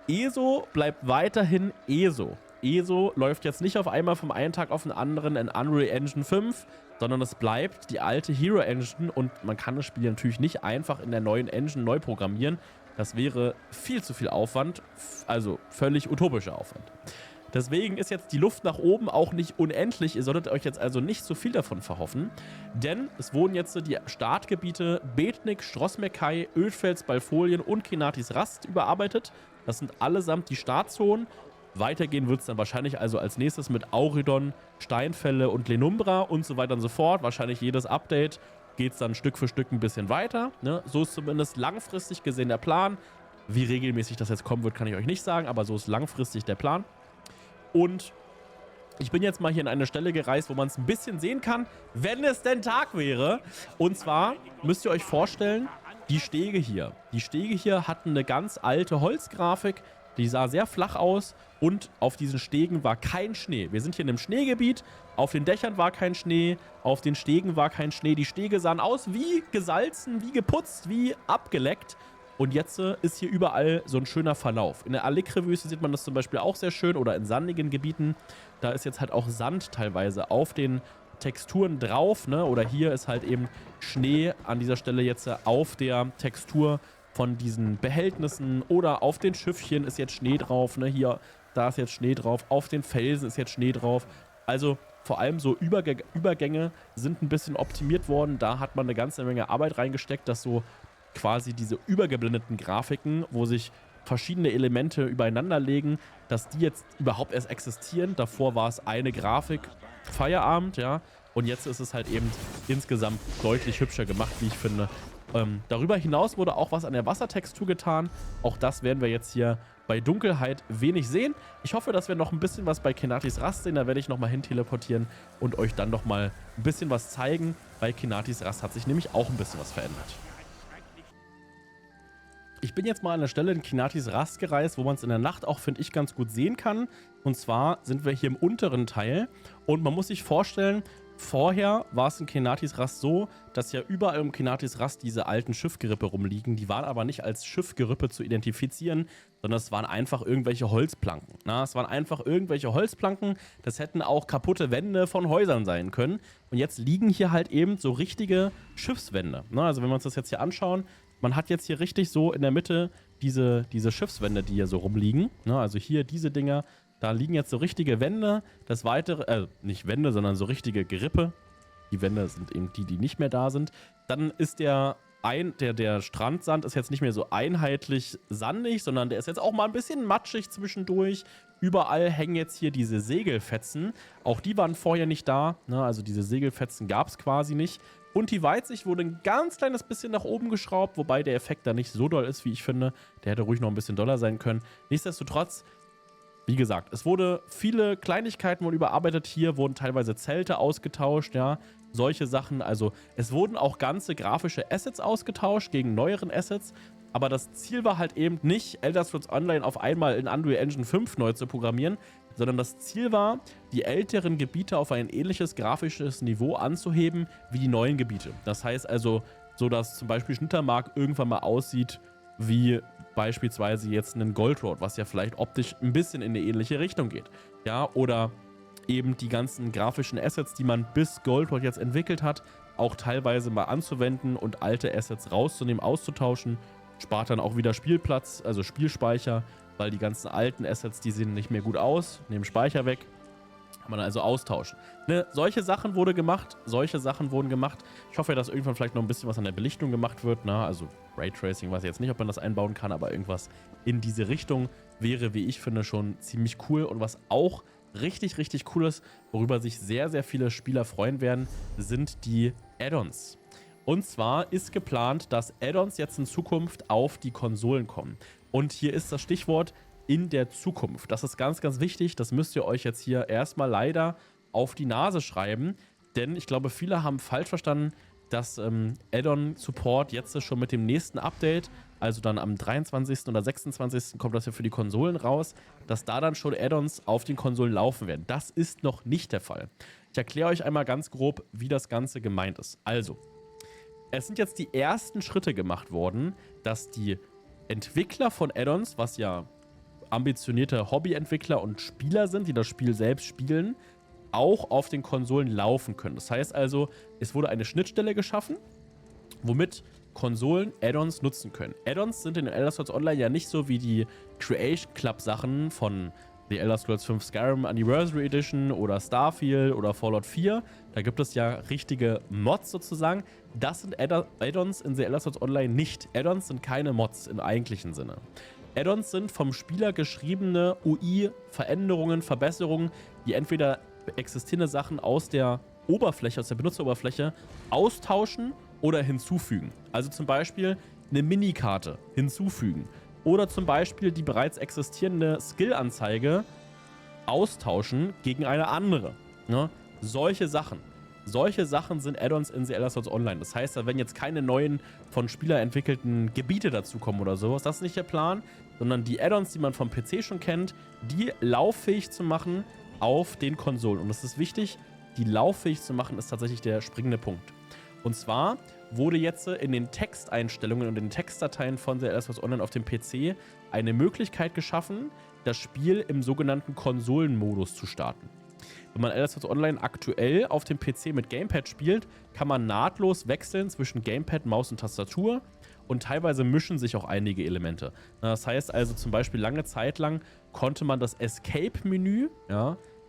ESO bleibt weiterhin ESO. ESO läuft jetzt nicht auf einmal vom einen Tag auf den anderen in Unreal Engine 5, sondern es bleibt die alte Hero Engine und man kann das Spiel natürlich nicht einfach in der neuen Engine neu programmieren. Das wäre viel zu viel Aufwand, also völlig utopischer Aufwand. Deswegen ist jetzt die Luft nach oben auch nicht unendlich. Ihr solltet euch jetzt also nicht so viel davon verhoffen. Denn es wurden jetzt die Startgebiete Betnik, Schrossmekai, Ödfels, Balfolien und Kenatis Rast überarbeitet. Das sind allesamt die Startzonen. Weitergehen wird es dann wahrscheinlich also als nächstes mit Auridon, Steinfälle und Lenumbra und so weiter und so fort. Wahrscheinlich jedes Update geht es dann Stück für Stück ein bisschen weiter. Ne? So ist zumindest langfristig gesehen der Plan. Wie regelmäßig das jetzt kommen wird, kann ich euch nicht sagen, aber so ist langfristig der Plan. Und ich bin jetzt mal hier in eine Stelle gereist, wo man es ein bisschen sehen kann, wenn es denn Tag wäre. Und zwar müsst ihr euch vorstellen, die Stege hier. Die Stege hier hatten eine ganz alte Holzgrafik. Die sah sehr flach aus und auf diesen Stegen war kein Schnee. Wir sind hier in einem Schneegebiet. Auf den Dächern war kein Schnee, auf den Stegen war kein Schnee. Die Stege sahen aus wie gesalzen, wie geputzt, wie abgeleckt. Und jetzt ist hier überall so ein schöner Verlauf. In der Alikre-Wüste sieht man das zum Beispiel auch sehr schön oder in sandigen Gebieten. Da ist jetzt halt auch Sand teilweise auf den Texturen drauf, ne? Oder hier ist halt eben Schnee an dieser Stelle jetzt auf der Textur von diesen Behältnissen oder auf den Schiffchen ist jetzt Schnee drauf, ne? Hier, da ist jetzt Schnee drauf, auf den Felsen ist jetzt Schnee drauf. Also vor allem so Übergänge sind ein bisschen optimiert worden. Da hat man eine ganze Menge Arbeit reingesteckt, dass so quasi diese übergeblendeten Grafiken, wo sich verschiedene Elemente übereinander legen, dass die jetzt überhaupt erst existieren. Davor war es eine Grafik, Feierabend, ja. Und jetzt ist es halt eben insgesamt deutlich hübscher gemacht, wie ich finde. Darüber hinaus wurde auch was an der Wassertextur getan. Auch das werden wir jetzt hier bei Dunkelheit wenig sehen. Ich hoffe, dass wir noch ein bisschen was bei Kenatis Rast sehen. Da werde ich nochmal hin teleportieren und euch dann nochmal ein bisschen was zeigen. Bei Kenatis Rast hat sich nämlich auch ein bisschen was verändert. Ich bin jetzt mal an der Stelle in Kenatis Rast gereist, wo man es in der Nacht auch, finde ich, ganz gut sehen kann. Und zwar sind wir hier im unteren Teil. Und man muss sich vorstellen, vorher war es in Kenatis Rast so, dass ja überall um Kenatis Rast diese alten Schiffgerippe rumliegen. Die waren aber nicht als Schiffgerippe zu identifizieren, sondern es waren einfach irgendwelche Holzplanken. Na, es waren einfach irgendwelche Holzplanken. Das hätten auch kaputte Wände von Häusern sein können. Und jetzt liegen hier halt eben so richtige Schiffswände. Na, also wenn wir uns das jetzt hier anschauen, man hat jetzt hier richtig so in der Mitte diese Schiffswände, die hier so rumliegen. Ne, also hier diese Dinger, da liegen jetzt so richtige Wände. Das weitere, nicht Wände, sondern so richtige Gerippe. Die Wände sind eben die, die nicht mehr da sind. Dann ist der Strandsand ist jetzt nicht mehr so einheitlich sandig, sondern der ist jetzt auch mal ein bisschen matschig zwischendurch. Überall hängen jetzt hier diese Segelfetzen. Auch die waren vorher nicht da. Ne, also diese Segelfetzen gab es quasi nicht. Und die Weitsicht wurde ein ganz kleines bisschen nach oben geschraubt, wobei der Effekt da nicht so doll ist, wie ich finde. Der hätte ruhig noch ein bisschen doller sein können. Nichtsdestotrotz, wie gesagt, es wurde viele Kleinigkeiten wurden überarbeitet. Hier wurden teilweise Zelte ausgetauscht, ja, solche Sachen. Also es wurden auch ganze grafische Assets ausgetauscht gegen neueren Assets. Aber das Ziel war halt eben nicht, Elder Scrolls Online auf einmal in Unreal Engine 5 neu zu programmieren, sondern das Ziel war, die älteren Gebiete auf ein ähnliches grafisches Niveau anzuheben wie die neuen Gebiete. Das heißt also, so dass zum Beispiel Schnittermark irgendwann mal aussieht wie beispielsweise jetzt ein Gold Road, was ja vielleicht optisch ein bisschen in eine ähnliche Richtung geht. Ja, oder eben die ganzen grafischen Assets, die man bis Gold Road jetzt entwickelt hat, auch teilweise mal anzuwenden und alte Assets rauszunehmen, auszutauschen. Spart dann auch wieder Spielplatz, also Spielspeicher, weil die ganzen alten Assets, die sehen nicht mehr gut aus, nehmen Speicher weg. Kann man also austauschen. Ne, solche Sachen wurden gemacht. Ich hoffe, dass irgendwann vielleicht noch ein bisschen was an der Belichtung gemacht wird. Na, also Raytracing, weiß ich jetzt nicht, ob man das einbauen kann, aber irgendwas in diese Richtung wäre, wie ich finde, schon ziemlich cool. Und was auch richtig, richtig cool ist, worüber sich sehr, sehr viele Spieler freuen werden, sind die Add-ons. Und zwar ist geplant, dass Add-ons jetzt in Zukunft auf die Konsolen kommen. Und hier ist das Stichwort in der Zukunft. Das ist ganz, ganz wichtig. Das müsst ihr euch jetzt hier erstmal leider auf die Nase schreiben. Denn ich glaube, viele haben falsch verstanden, dass Add-on-Support jetzt schon mit dem nächsten Update, also dann am 23. oder 26. kommt das ja für die Konsolen raus, dass da dann schon Add-ons auf den Konsolen laufen werden. Das ist noch nicht der Fall. Ich erkläre euch einmal ganz grob, wie das Ganze gemeint ist. Also, es sind jetzt die ersten Schritte gemacht worden, dass die Entwickler von Add-ons, was ja ambitionierte Hobbyentwickler und Spieler sind, die das Spiel selbst spielen, auch auf den Konsolen laufen können. Das heißt also, es wurde eine Schnittstelle geschaffen, womit Konsolen Add-ons nutzen können. Add-ons sind in Elder Scrolls Online ja nicht so wie die Creation Club Sachen von The Elder Scrolls 5 Skyrim Anniversary Edition oder Starfield oder Fallout 4. Da gibt es ja richtige Mods sozusagen. Das sind Add-ons in The Elder Scrolls Online nicht. Add-ons sind keine Mods im eigentlichen Sinne. Add-ons sind vom Spieler geschriebene UI-Veränderungen, Verbesserungen, die entweder existierende Sachen aus der Oberfläche, aus der Benutzeroberfläche austauschen oder hinzufügen. Also zum Beispiel eine Minikarte hinzufügen. Oder zum Beispiel die bereits existierende Skill-Anzeige austauschen gegen eine andere. Ne? Solche Sachen. Solche Sachen sind Add-ons in The Elder Scrolls Online. Das heißt, wenn jetzt keine neuen von Spieler entwickelten Gebiete dazukommen oder sowas, das ist nicht der Plan, sondern die Add-ons, die man vom PC schon kennt, die lauffähig zu machen auf den Konsolen. Und das ist wichtig, die lauffähig zu machen, ist tatsächlich der springende Punkt. Und zwar wurde jetzt in den Texteinstellungen und den Textdateien von The Elder Scrolls Online auf dem PC eine Möglichkeit geschaffen, das Spiel im sogenannten Konsolenmodus zu starten. Wenn man Elder Scrolls Online aktuell auf dem PC mit Gamepad spielt, kann man nahtlos wechseln zwischen Gamepad, Maus und Tastatur und teilweise mischen sich auch einige Elemente. Das heißt also zum Beispiel lange Zeit lang konnte man das Escape-Menü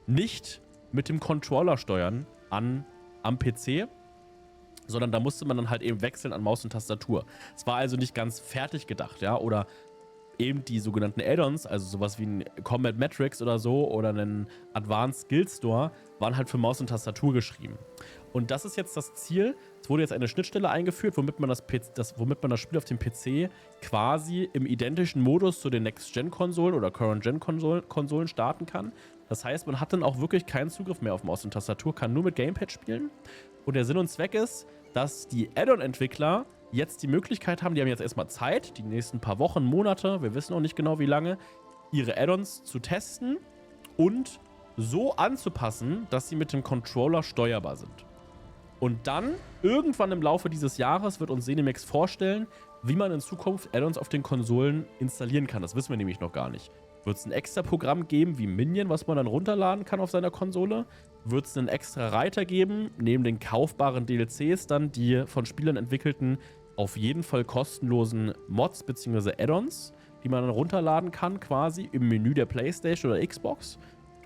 nicht mit dem Controller steuern am PC, sondern da musste man dann halt eben wechseln an Maus und Tastatur. Es war also nicht ganz fertig gedacht, ja, oder eben die sogenannten Add-ons, also sowas wie ein Combat Matrix oder so oder einen Advanced Skill Store, waren halt für Maus und Tastatur geschrieben. Und das ist jetzt das Ziel. Es wurde jetzt eine Schnittstelle eingeführt, womit man das Spiel auf dem PC quasi im identischen Modus zu den Next-Gen-Konsolen oder Current-Gen-Konsolen starten kann. Das heißt, man hat dann auch wirklich keinen Zugriff mehr auf Maus und Tastatur, kann nur mit Gamepad spielen. Und der Sinn und Zweck ist, dass die Add-on-Entwickler jetzt die Möglichkeit haben, die haben jetzt erstmal Zeit, die nächsten paar Wochen, Monate, wir wissen noch nicht genau wie lange, ihre Add-ons zu testen und so anzupassen, dass sie mit dem Controller steuerbar sind. Und dann, irgendwann im Laufe dieses Jahres, wird uns ZeniMax vorstellen, wie man in Zukunft Add-ons auf den Konsolen installieren kann. Das wissen wir nämlich noch gar nicht. Wird es ein extra Programm geben wie Minion, was man dann runterladen kann auf seiner Konsole? Wird es einen extra Reiter geben, neben den kaufbaren DLCs dann die von Spielern entwickelten, auf jeden Fall kostenlosen Mods bzw. Add-ons, die man dann runterladen kann quasi im Menü der PlayStation oder Xbox?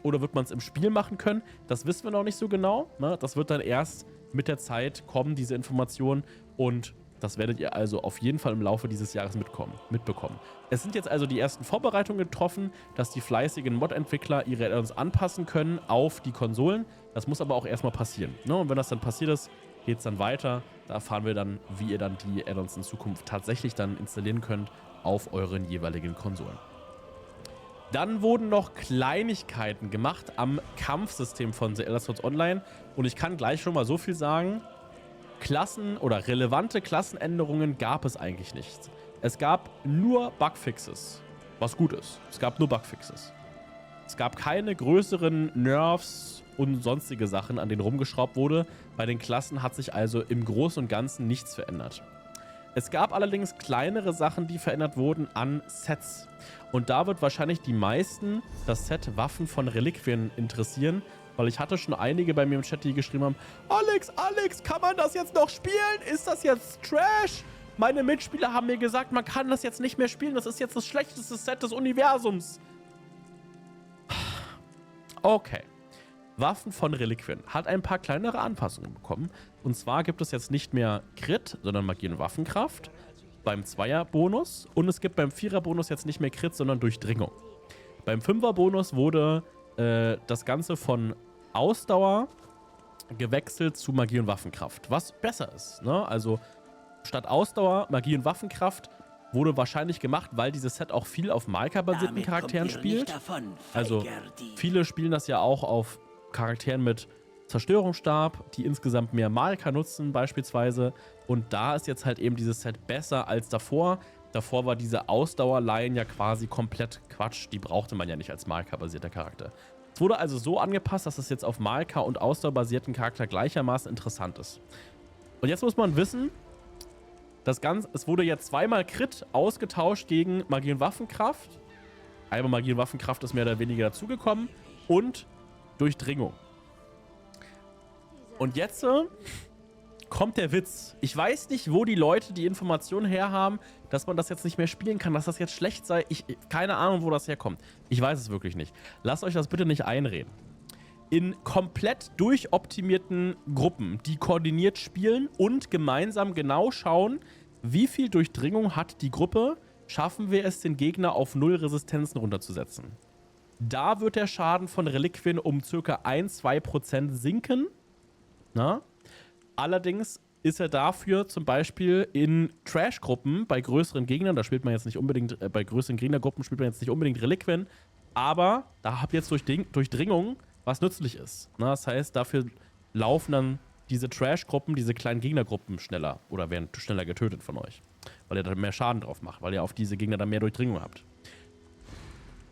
Oder wird man es im Spiel machen können? Das wissen wir noch nicht so genau. Ne? Das wird dann erst mit der Zeit kommen, diese Information. Und das werdet ihr also auf jeden Fall im Laufe dieses Jahres mitbekommen. Es sind jetzt also die ersten Vorbereitungen getroffen, dass die fleißigen Mod-Entwickler ihre Add-ons anpassen können auf die Konsolen. Das muss aber auch erstmal passieren. Ne? Und wenn das dann passiert ist, geht es dann weiter. Da erfahren wir dann, wie ihr dann die Add-ons in Zukunft tatsächlich dann installieren könnt auf euren jeweiligen Konsolen. Dann wurden noch Kleinigkeiten gemacht am Kampfsystem von The Elder Scrolls Online. Und ich kann gleich schon mal so viel sagen: Klassen oder relevante Klassenänderungen gab es eigentlich nicht. Es gab nur Bugfixes, was gut ist. Es gab nur Bugfixes. Es gab keine größeren Nerfs und sonstige Sachen, an denen rumgeschraubt wurde. Bei den Klassen hat sich also im Großen und Ganzen nichts verändert. Es gab allerdings kleinere Sachen, die verändert wurden an Sets. Und da wird wahrscheinlich die meisten das Set Waffen von Reliquien interessieren, weil ich hatte schon einige bei mir im Chat, die geschrieben haben: Alex, kann man das jetzt noch spielen? Ist das jetzt Trash? Meine Mitspieler haben mir gesagt, man kann das jetzt nicht mehr spielen. Das ist jetzt das schlechteste Set des Universums. Okay. Waffen von Reliquien hat ein paar kleinere Anpassungen bekommen. Und zwar gibt es jetzt nicht mehr Crit, sondern Magie und Waffenkraft beim 2er-Bonus. Und es gibt beim 4er-Bonus jetzt nicht mehr Crit, sondern Durchdringung. Beim 5er-Bonus wurde das Ganze von Ausdauer gewechselt zu Magie und Waffenkraft, was besser ist. Ne? Also statt Ausdauer, Magie und Waffenkraft wurde wahrscheinlich gemacht, weil dieses Set auch viel auf Marker-basierten Charakteren spielt. Also viele spielen das ja auch auf Charakteren mit Zerstörungsstab, die insgesamt mehr Marker nutzen beispielsweise. Und da ist jetzt halt eben dieses Set besser als davor. Davor war diese Ausdauerline ja quasi komplett Quatsch. Die brauchte man ja nicht als Marker-basierter Charakter. Es wurde also so angepasst, dass es jetzt auf Marker- und Ausdauerbasierten Charakter gleichermaßen interessant ist. Und jetzt muss man wissen, es wurde jetzt zweimal Crit ausgetauscht gegen Magie und Waffenkraft. Einmal Magie und Waffenkraft ist mehr oder weniger dazugekommen. Und Durchdringung. Und jetzt kommt der Witz. Ich weiß nicht, wo die Leute die Informationen herhaben, dass man das jetzt nicht mehr spielen kann, dass das jetzt schlecht sei. Keine Ahnung, wo das herkommt. Ich weiß es wirklich nicht. Lasst euch das bitte nicht einreden. In komplett durchoptimierten Gruppen, die koordiniert spielen und gemeinsam genau schauen, wie viel Durchdringung hat die Gruppe, schaffen wir es, den Gegner auf 0 Resistenzen runterzusetzen. Da wird der Schaden von Reliquien um ca. 1-2% sinken. Na? Allerdings ist er dafür zum Beispiel in Trash-Gruppen bei größeren Gegnern, da spielt man jetzt nicht unbedingt, bei größeren Gegnergruppen spielt man jetzt nicht unbedingt Reliquien, aber da habt ihr jetzt Durchdringung, was nützlich ist. Na? Das heißt, dafür laufen dann diese Trash-Gruppen, diese kleinen Gegnergruppen schneller oder werden schneller getötet von euch, weil ihr da mehr Schaden drauf macht, weil ihr auf diese Gegner dann mehr Durchdringung habt.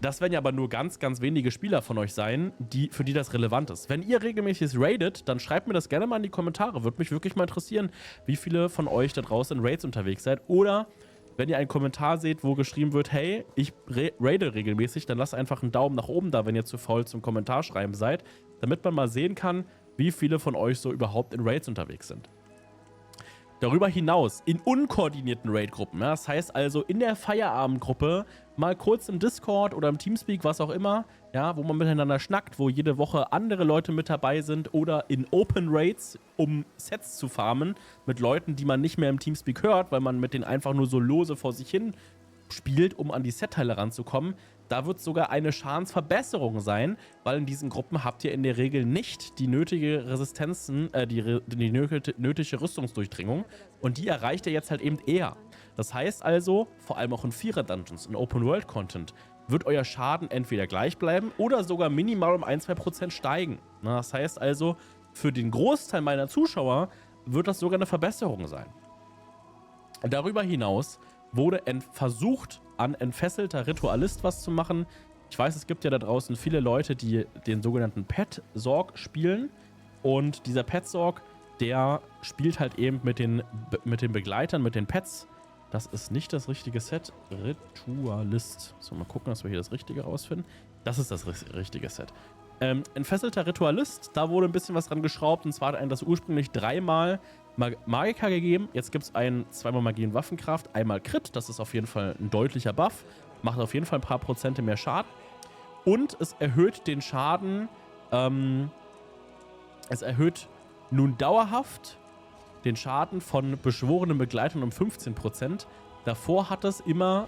Das werden ja aber nur ganz, ganz wenige Spieler von euch sein, für die das relevant ist. Wenn ihr regelmäßig raidet, dann schreibt mir das gerne mal in die Kommentare. Würde mich wirklich mal interessieren, wie viele von euch da draußen in Raids unterwegs seid. Oder wenn ihr einen Kommentar seht, wo geschrieben wird, hey, ich raide regelmäßig, dann lasst einfach einen Daumen nach oben da, wenn ihr zu faul zum Kommentarschreiben seid, damit man mal sehen kann, wie viele von euch so überhaupt in Raids unterwegs sind. Darüber hinaus in unkoordinierten Raid-Gruppen, ja, das heißt also in der Feierabendgruppe mal kurz im Discord oder im Teamspeak, was auch immer, ja, wo man miteinander schnackt, wo jede Woche andere Leute mit dabei sind oder in Open Raids, um Sets zu farmen mit Leuten, die man nicht mehr im Teamspeak hört, weil man mit denen einfach nur so lose vor sich hin spielt, um an die Setteile ranzukommen. Da wird sogar eine Schadensverbesserung sein, weil in diesen Gruppen habt ihr in der Regel nicht die nötige Resistenzen, die nötige Rüstungsdurchdringung und die erreicht ihr jetzt halt eben eher. Das heißt also, vor allem auch in 4er-Dungeons, in Open-World-Content, wird euer Schaden entweder gleich bleiben oder sogar minimal um 1-2% steigen. Na, das heißt also, für den Großteil meiner Zuschauer wird das sogar eine Verbesserung sein. Darüber hinaus wurde versucht, an entfesselter Ritualist was zu machen. Ich weiß, es gibt ja da draußen viele Leute, die den sogenannten Pet-Sorg spielen. Und dieser Pet-Sorg, der spielt halt eben mit den Begleitern, mit den Pets. Das ist nicht das richtige Set. Ritualist. So, mal gucken, dass wir hier das Richtige rausfinden. Das ist das richtige Set. Entfesselter Ritualist, da wurde ein bisschen was dran geschraubt. Und zwar hat einem das ursprünglich 3-mal Magika gegeben. Jetzt gibt es ein 2-mal Magie und Waffenkraft, einmal Crit. Das ist auf jeden Fall ein deutlicher Buff. Macht auf jeden Fall ein paar Prozente mehr Schaden. Und es erhöht den Schaden. Es erhöht nun dauerhaft den Schaden von beschworenen Begleitern um 15%. Davor hat es immer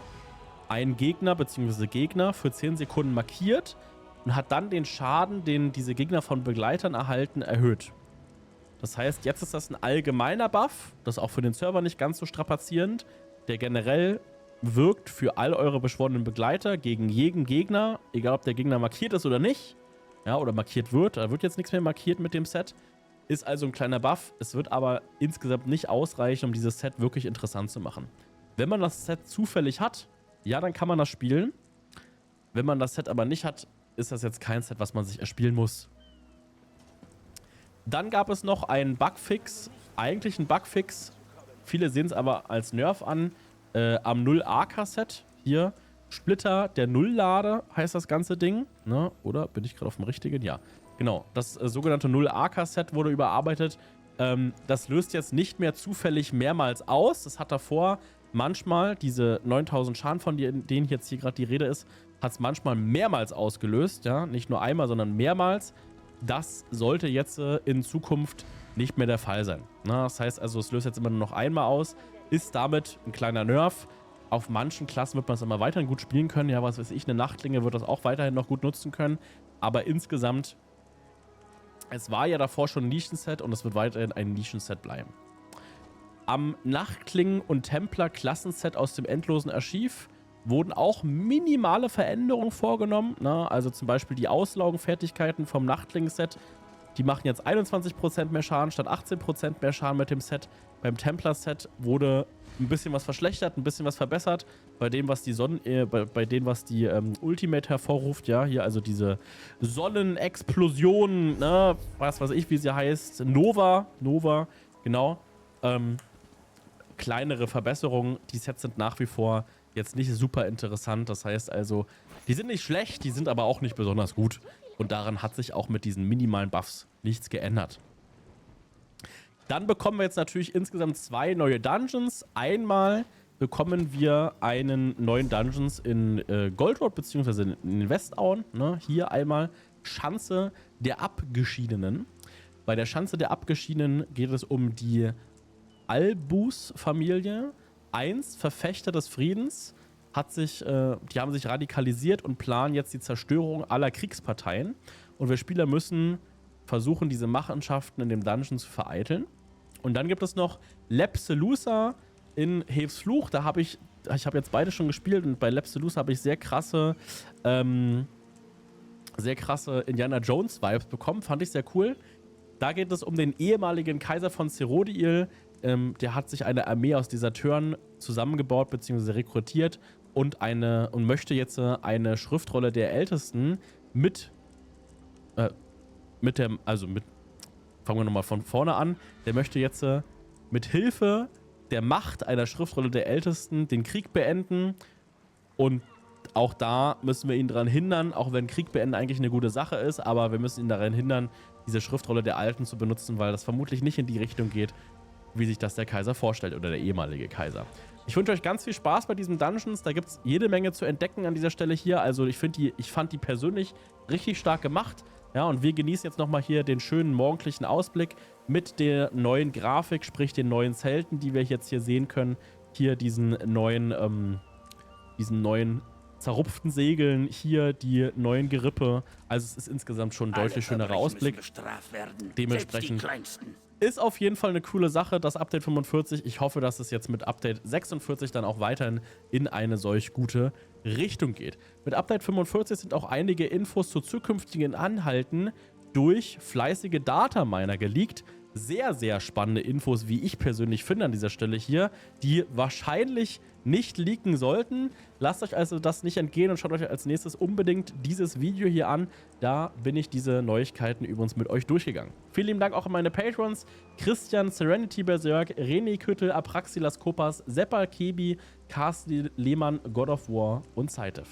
einen Gegner bzw. Gegner für 10 Sekunden markiert und hat dann den Schaden, den diese Gegner von Begleitern erhalten, erhöht. Das heißt, jetzt ist das ein allgemeiner Buff, das ist auch für den Server nicht ganz so strapazierend, der generell wirkt für all eure beschworenen Begleiter gegen jeden Gegner, egal ob der Gegner markiert ist oder nicht, ja, oder markiert wird. Da wird jetzt nichts mehr markiert mit dem Set. Ist also ein kleiner Buff. Es wird aber insgesamt nicht ausreichen, um dieses Set wirklich interessant zu machen. Wenn man das Set zufällig hat, ja, dann kann man das spielen. Wenn man das Set aber nicht hat, ist das jetzt kein Set, was man sich erspielen muss. Dann gab es noch einen Bugfix, eigentlich ein Bugfix, viele sehen es aber als Nerf an, am 0-AK-Set. Hier, Splitter der Nulllade heißt das ganze Ding. Ne? Oder bin ich gerade auf dem richtigen? Ja, genau. Das sogenannte 0-AK-Set wurde überarbeitet. Das löst jetzt nicht mehr zufällig mehrmals aus. Das hat davor manchmal, diese 9000 Schaden, von denen jetzt hier gerade die Rede ist, hat es manchmal mehrmals ausgelöst. Ja? Nicht nur einmal, sondern mehrmals. Das sollte jetzt in Zukunft nicht mehr der Fall sein. Na, das heißt also, es löst jetzt immer nur noch einmal aus, ist damit ein kleiner Nerv. Auf manchen Klassen wird man es immer weiterhin gut spielen können. Ja, was weiß ich, eine Nachtlinge wird das auch weiterhin noch gut nutzen können. Aber insgesamt, es war ja davor schon ein Nischenset und es wird weiterhin ein Nischenset bleiben. Am Nachtklingen- und Templer-Klassenset aus dem endlosen Archiv wurden auch minimale Veränderungen vorgenommen. Na, also zum Beispiel die Auslaugenfertigkeiten vom Nachtling-Set. Die machen jetzt 21% mehr Schaden statt 18% mehr Schaden mit dem Set. Beim Templar-Set wurde ein bisschen was verschlechtert, ein bisschen was verbessert. Bei dem, was die Ultimate hervorruft, ja, hier also diese Sonnenexplosion, ne, was weiß ich, wie sie heißt. Nova, genau. Kleinere Verbesserungen. Die Sets sind nach wie vor jetzt nicht super interessant. Das heißt also, die sind nicht schlecht, die sind aber auch nicht besonders gut. Und daran hat sich auch mit diesen minimalen Buffs nichts geändert. Dann bekommen wir jetzt natürlich insgesamt 2 neue Dungeons. Einmal bekommen wir einen neuen Dungeons in Gold Road bzw. in Westauen. Ne? Hier einmal Schanze der Abgeschiedenen. Bei der Schanze der Abgeschiedenen geht es um die Albus-Familie. 1 Verfechter des Friedens die haben sich radikalisiert und planen jetzt die Zerstörung aller Kriegsparteien. Und wir Spieler müssen versuchen, diese Machenschaften in dem Dungeon zu vereiteln. Und dann gibt es noch Lepselusa in Heves Fluch. Da habe ich habe jetzt beide schon gespielt und bei Lepselusa habe ich sehr krasse Indiana Jones Vibes bekommen. Fand ich sehr cool. Da geht es um den ehemaligen Kaiser von Cyrodiil. Der hat sich eine Armee aus Deserteuren zusammengebaut bzw. rekrutiert und möchte jetzt eine Schriftrolle der Ältesten fangen wir nochmal von vorne an. Der möchte jetzt mit Hilfe der Macht einer Schriftrolle der Ältesten den Krieg beenden. Und auch da müssen wir ihn daran hindern, auch wenn Krieg beenden eigentlich eine gute Sache ist, aber wir müssen ihn daran hindern, diese Schriftrolle der Alten zu benutzen, weil das vermutlich nicht in die Richtung geht, wie sich das der Kaiser vorstellt oder der ehemalige Kaiser. Ich wünsche euch ganz viel Spaß bei diesen Dungeons. Da gibt es jede Menge zu entdecken an dieser Stelle hier. Also ich fand die persönlich richtig stark gemacht. Ja, und wir genießen jetzt nochmal hier den schönen morgendlichen Ausblick mit der neuen Grafik, sprich den neuen Zelten, die wir jetzt hier sehen können. Hier diesen neuen zerrupften Segeln, hier die neuen Gerippe. Also es ist insgesamt schon ein deutlich schönerer Ausblick. Dementsprechend ist auf jeden Fall eine coole Sache, das Update 45. Ich hoffe, dass es jetzt mit Update 46 dann auch weiterhin in eine solch gute Richtung geht. Mit Update 45 sind auch einige Infos zu zukünftigen Anhalten durch fleißige Dataminer geleakt. Sehr, sehr spannende Infos, wie ich persönlich finde an dieser Stelle hier, die wahrscheinlich nicht leaken sollten. Lasst euch also das nicht entgehen und schaut euch als nächstes unbedingt dieses Video hier an. Da bin ich diese Neuigkeiten übrigens mit euch durchgegangen. Vielen lieben Dank auch an meine Patrons: Christian, Serenity Berserk, René Küttel, Apraxilas Kopas, Seppal Kebi, Carsten Lehmann, God of War und Zeitef.